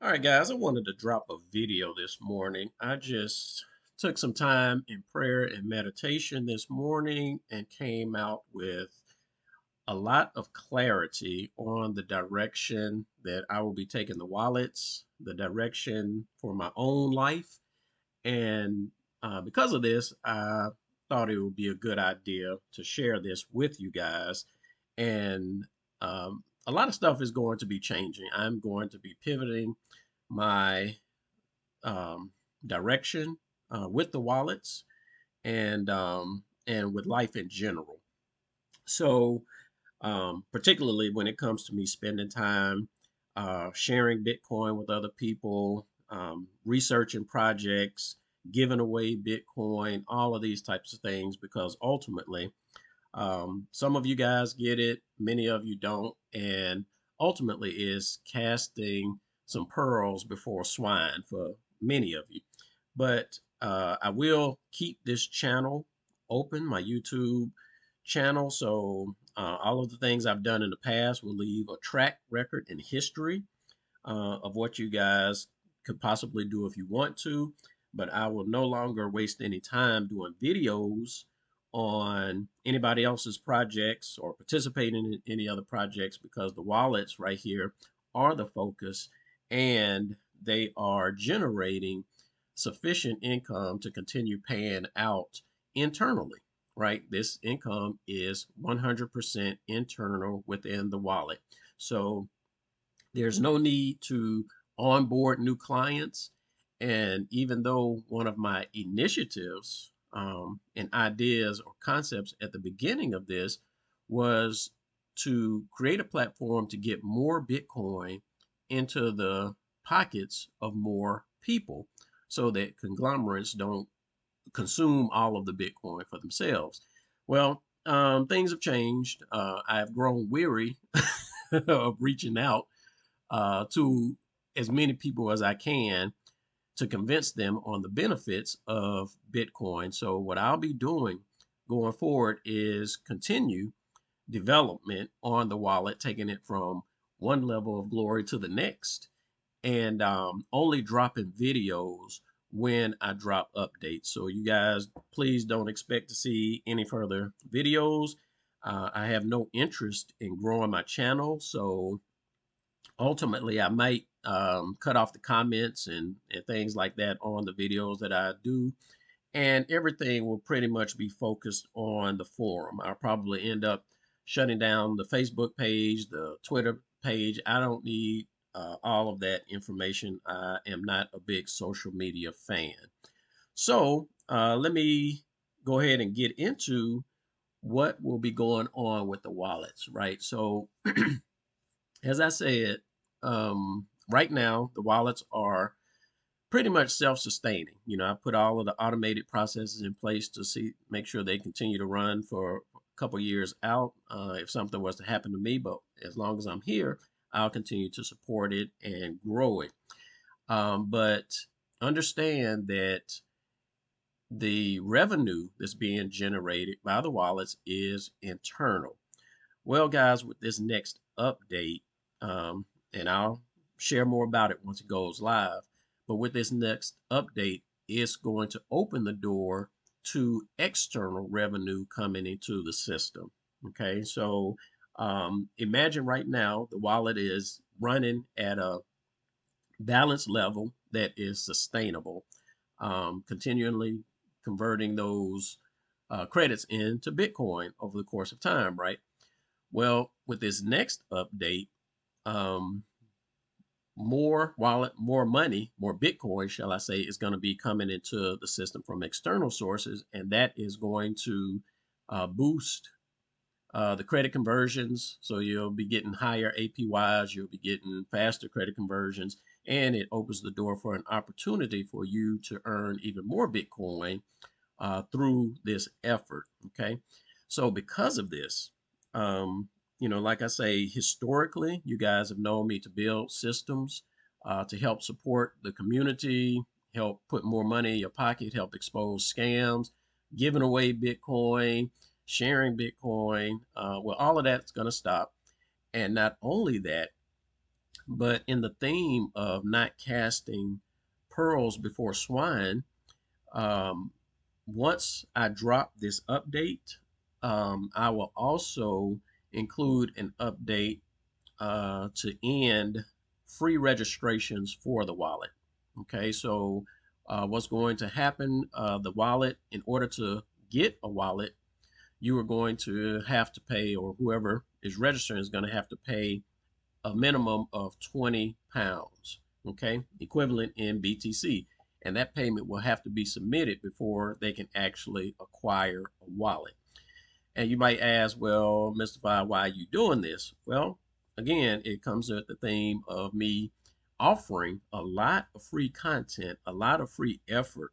All right, guys, I wanted to drop a video this morning. I just took some time in prayer and meditation this morning and came out with a lot of clarity on the direction that I will be taking the wallets, the direction for my own life. And because of this, I thought it would be a good idea to share this with you guys. And a lot of stuff is going to be changing. I'm going to be pivoting my um, direction with the wallets and with life in general. So, particularly when it comes to me spending time sharing Bitcoin with other people, researching projects, giving away Bitcoin, all of these types of things, because ultimately, some of you guys get it, many of you don't, and ultimately is casting some pearls before swine for many of you. But I will keep this channel open, my YouTube channel. So all of the things I've done in the past will leave a track record in history of what you guys could possibly do if you want to. But I will no longer waste any time doing videos on anybody else's projects or participating in any other projects because the wallets right here are the focus and they are generating sufficient income to continue paying out internally, right? This income is 100% internal within the wallet. So there's no need to onboard new clients. And even though one of my initiatives and ideas or concepts at the beginning of this was to create a platform to get more Bitcoin into the pockets of more people so that conglomerates don't consume all of the Bitcoin for themselves. Well, things have changed. I've grown weary of reaching out to as many people as I can to convince them on the benefits of Bitcoin. So, what I'll be doing going forward is continue development on the wallet, taking it from one level of glory to the next, and only dropping videos when I drop updates. So, you guys, please don't expect to see any further videos. I have no interest in growing my channel, so ultimately I might cut off the comments and things like that on the videos that I do, and everything will pretty much be focused on the forum. I'll probably end up shutting down the Facebook page, the Twitter page. I don't need all of that information. I am not a big social media fan. So let me go ahead and get into what will be going on with the wallets, right? So as I said, right now the wallets are pretty much self-sustaining. You know, I put all of the automated processes in place to make sure they continue to run for a couple years out if something was to happen to me. But as long as I'm here, I'll continue to support it and grow it. But understand that the revenue that's being generated by the wallets is internal. Well, guys, with this next update, and I'll share more about it once it goes live, but with this next update, it's going to open the door to external revenue coming into the system. Okay, so imagine right now the wallet is running at a balance level that is sustainable, continually converting those credits into Bitcoin over the course of time, right? Well, with this next update, um, more wallet, more money, more Bitcoin, shall I say, is going to be coming into the system from external sources, and that is going to boost the credit conversions. So you'll be getting higher APYs, you'll be getting faster credit conversions, and it opens the door for an opportunity for you to earn even more Bitcoin through this effort. Okay, so because of this, you know, like I say, historically, you guys have known me to build systems to help support the community, help put more money in your pocket, help expose scams, giving away Bitcoin, sharing Bitcoin. Well, all of that's going to stop. And not only that, But in the theme of not casting pearls before swine, um, once I drop this update, I will also include an update to end free registrations for the wallet. Okay, so what's going to happen? The wallet, in order to get a wallet, you are going to have to pay, or whoever is registering is going to have to pay a minimum of 20 pounds, okay, equivalent in BTC. And that payment will have to be submitted before they can actually acquire a wallet. And you might ask, well, Mr. Phi, why are you doing this? Well, again, it comes at the theme of me offering a lot of free content, a lot of free effort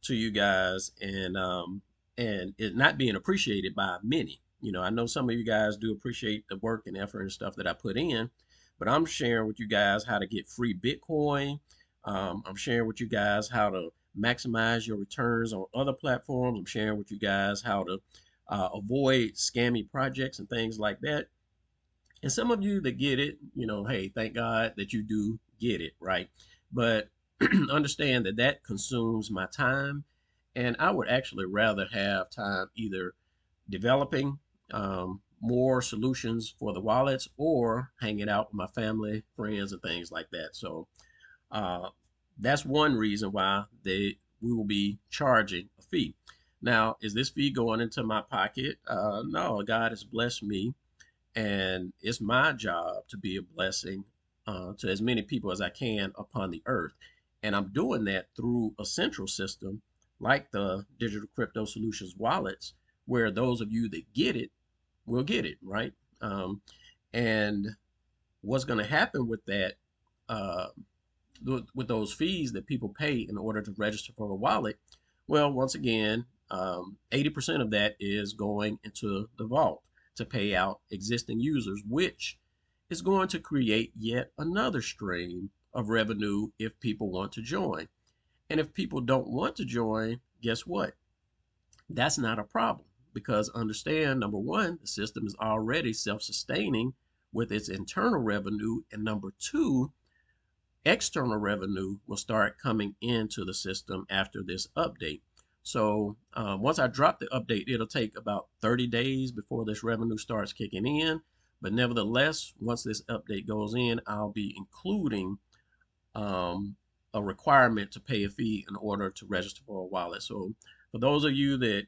to you guys, and it not being appreciated by many. You know, I know some of you guys do appreciate the work and effort and stuff that I put in, but I'm sharing with you guys how to get free Bitcoin. I'm sharing with you guys how to maximize your returns on other platforms. I'm sharing with you guys how to avoid scammy projects and things like that. And some of you that get it, you know, hey, thank God that you do get it, right? But understand that that consumes my time. And I would actually rather have time either developing more solutions for the wallets or hanging out with my family, friends, and things like that. So uh, that's one reason why we will be charging a fee. Now, is this fee going into my pocket? No, God has blessed me, and it's my job to be a blessing to as many people as I can upon the earth. And I'm doing that through a central system like the Digital Crypto Solutions wallets, where those of you that get it will get it, right? And what's going to happen with that, uh, with those fees that people pay in order to register for a wallet? Well, once again, 80% of that is going into the vault to pay out existing users, which is going to create yet another stream of revenue if people want to join. And if people don't want to join, guess what? That's not a problem, because understand, number one, the system is already self-sustaining with its internal revenue, and number two, external revenue will start coming into the system after this update. So once I drop the update, it'll take about 30 days before this revenue starts kicking in. But nevertheless, once this update goes in, I'll be including um, a requirement to pay a fee in order to register for a wallet. So for those of you that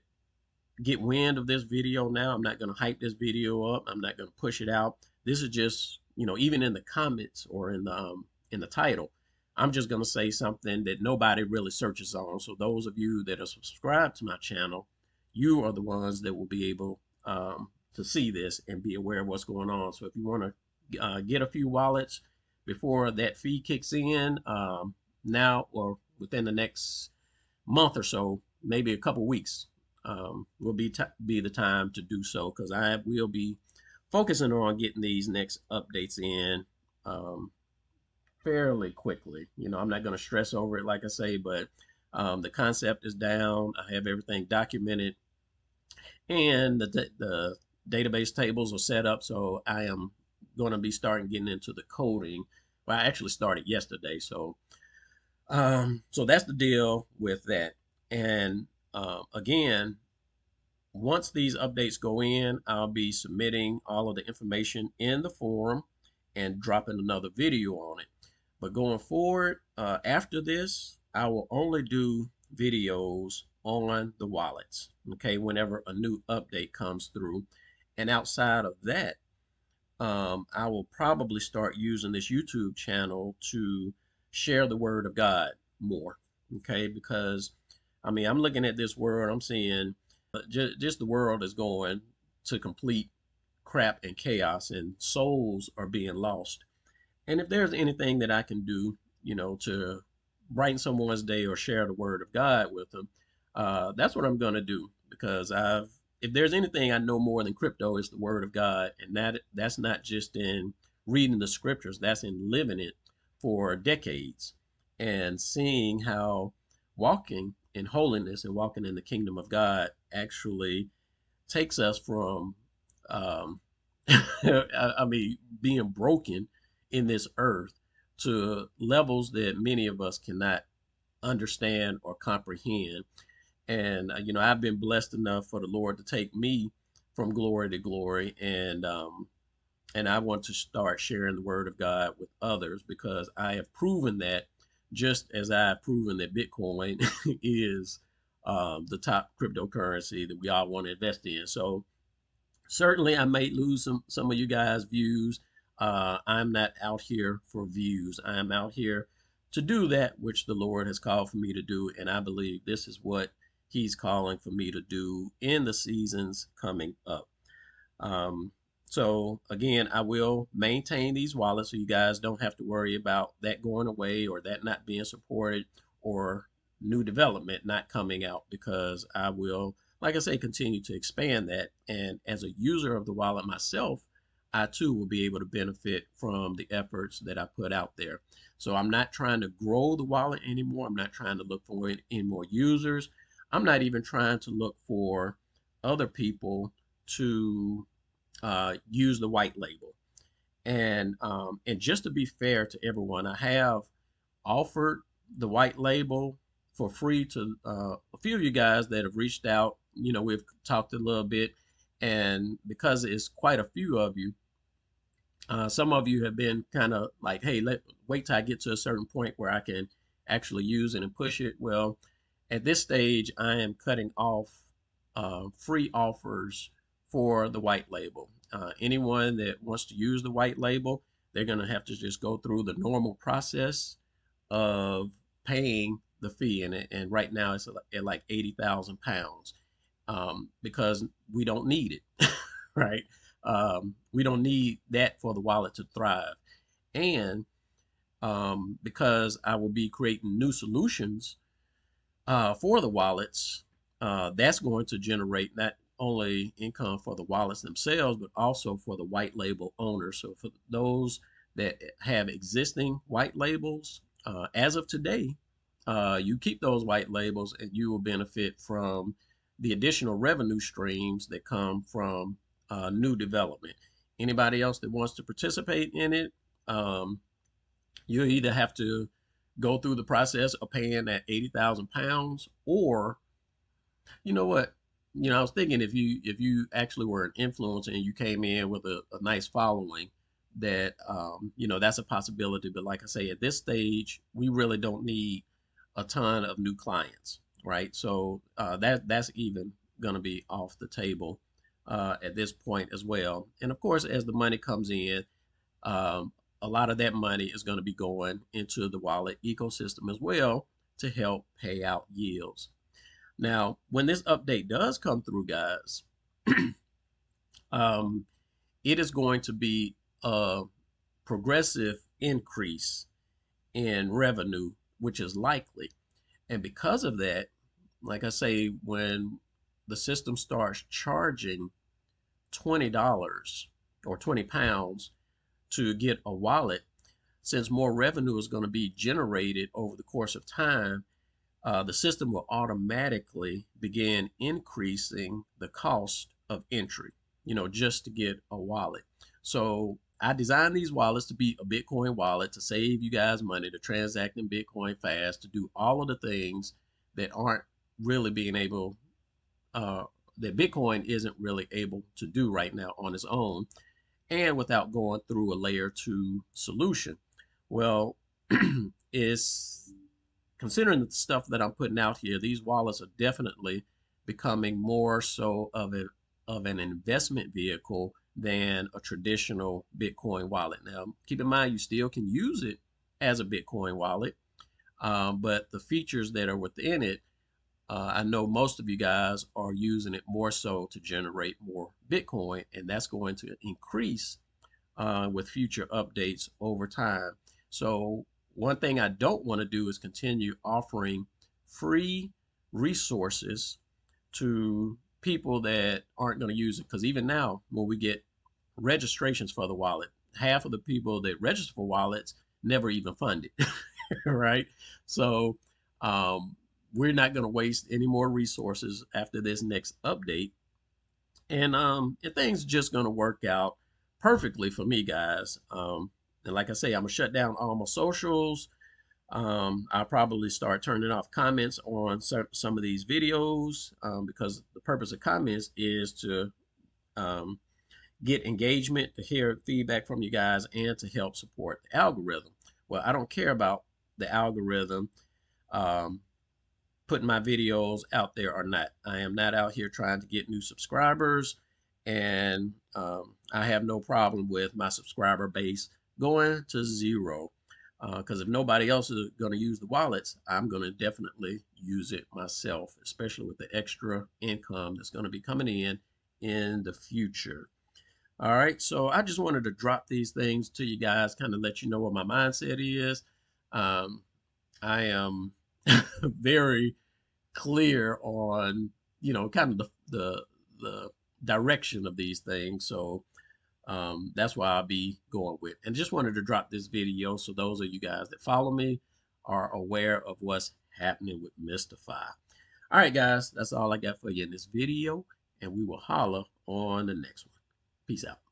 get wind of this video now, I'm not going to hype this video up. I'm not going to push it out. This is just, you know, even in the comments or in the title, I'm just going to say something that nobody really searches on. So those of you that are subscribed to my channel, you are the ones that will be able to see this and be aware of what's going on. So if you want to get a few wallets before that fee kicks in, now or within the next month or so, maybe a couple weeks, will be the time to do so, because I will be focusing on getting these next updates in um, fairly quickly. You know, I'm not going to stress over it, like I say, but the concept is down. I have everything documented, and the database tables are set up. So I am going to be starting getting into the coding. Well, I actually started yesterday, so that's the deal with that. And again, once these updates go in, I'll be submitting all of the information in the forum and dropping another video on it. But going forward, after this, I will only do videos on the wallets, okay, whenever a new update comes through. And outside of that, I will probably start using this YouTube channel to share the word of God more, okay? Because, I mean, I'm looking at this world, I'm seeing just the world is going to complete crap and chaos, and souls are being lost. And if there's anything that I can do, you know, to brighten someone's day or share the word of God with them, that's what I'm going to do. Because if there's anything I know more than crypto, it's the word of God. And that's not just in reading the scriptures, that's in living it for decades and seeing how walking in holiness and walking in the kingdom of God actually takes us from, um, I mean, being broken in this earth to levels that many of us cannot understand or comprehend. And I've been blessed enough for the Lord to take me from glory to glory, and I want to start sharing the word of God with others because I have proven that, just as I've proven that Bitcoin is the top cryptocurrency that we all want to invest in. So certainly I may lose some of you guys' views. I'm not out here for views. I'm out here to do that which the Lord has called for me to do, and I believe this is what He's calling for me to do in the seasons coming up. Um, so again, I will maintain these wallets so you guys don't have to worry about that going away or that not being supported or new development not coming out, because I will, like I say, continue to expand that. And as a user of the wallet myself, I too will be able to benefit from the efforts that I put out there. So I'm not trying to grow the wallet anymore. I'm not trying to look for any more users. I'm not even trying to look for other people to use the white label. And just to be fair to everyone, I have offered the white label for free to a few of you guys that have reached out. We've talked a little bit, and because it's quite a few of you, some of you have been kind of like, hey, wait till I get to a certain point where I can actually use it and push it. Well, at this stage, I am cutting off free offers for the white label. Anyone that wants to use the white label, they're going to have to just go through the normal process of paying the fee. And right now it's at like 80,000 pounds, because we don't need it, right? We don't need that for the wallet to thrive. And because I will be creating new solutions for the wallets, that's going to generate not only income for the wallets themselves, but also for the white label owners. So for those that have existing white labels, as of today, you keep those white labels and you will benefit from the additional revenue streams that come from new development. Anybody else that wants to participate in it, um, you either have to go through the process of paying that 80,000 pounds, or you know what? I was thinking if you actually were an influencer and you came in with a nice following, that that's a possibility. But like I say, at this stage, we really don't need a ton of new clients, right? So that's even going to be off the table at this point as well. And of course, as the money comes in, um, a lot of that money is going to be going into the wallet ecosystem as well to help pay out yields. Now, when this update does come through, guys, um, it is going to be a progressive increase in revenue, which is likely. And because of that, like I say, when the system starts charging $20 or 20 pounds to get a wallet, since more revenue is going to be generated over the course of time, the system will automatically begin increasing the cost of entry, just to get a wallet. So I designed these wallets to be a Bitcoin wallet to save you guys money, to transact in Bitcoin fast, to do all of the things that aren't really being able, uh, that Bitcoin isn't really able to do right now on its own, and without going through a layer two solution. Well, it's considering the stuff that I'm putting out here, these wallets are definitely becoming more so of an investment vehicle than a traditional Bitcoin wallet. Now, keep in mind, you still can use it as a Bitcoin wallet, but the features that are within it, I know most of you guys are using it more so to generate more Bitcoin, and that's going to increase with future updates over time. So one thing I don't want to do is continue offering free resources to people that aren't going to use it. Because even now, when we get registrations for the wallet, half of the people that register for wallets never even fund it, right? So we're not going to waste any more resources after this next update, and things just going to work out perfectly for me, guys. And like I say, I'm gonna shut down all my socials. I'll probably start turning off comments on some of these videos, because the purpose of comments is to um, get engagement, to hear feedback from you guys, and to help support the algorithm. Well, I don't care about the algorithm um, putting my videos out there or not. I am not out here trying to get new subscribers, and I have no problem with my subscriber base going to zero. Because if nobody else is going to use the wallets, I'm going to definitely use it myself, especially with the extra income that's going to be coming in the future. All right, so I just wanted to drop these things to you guys, kind of let you know what my mindset is. Um, I am very clear on, kind of the direction of these things. So that's why I'll be going with. And just wanted to drop this video so those of you guys that follow me are aware of what's happening with Mista Phi. All right, guys, that's all I got for you in this video, and we will holler on the next one. Peace out.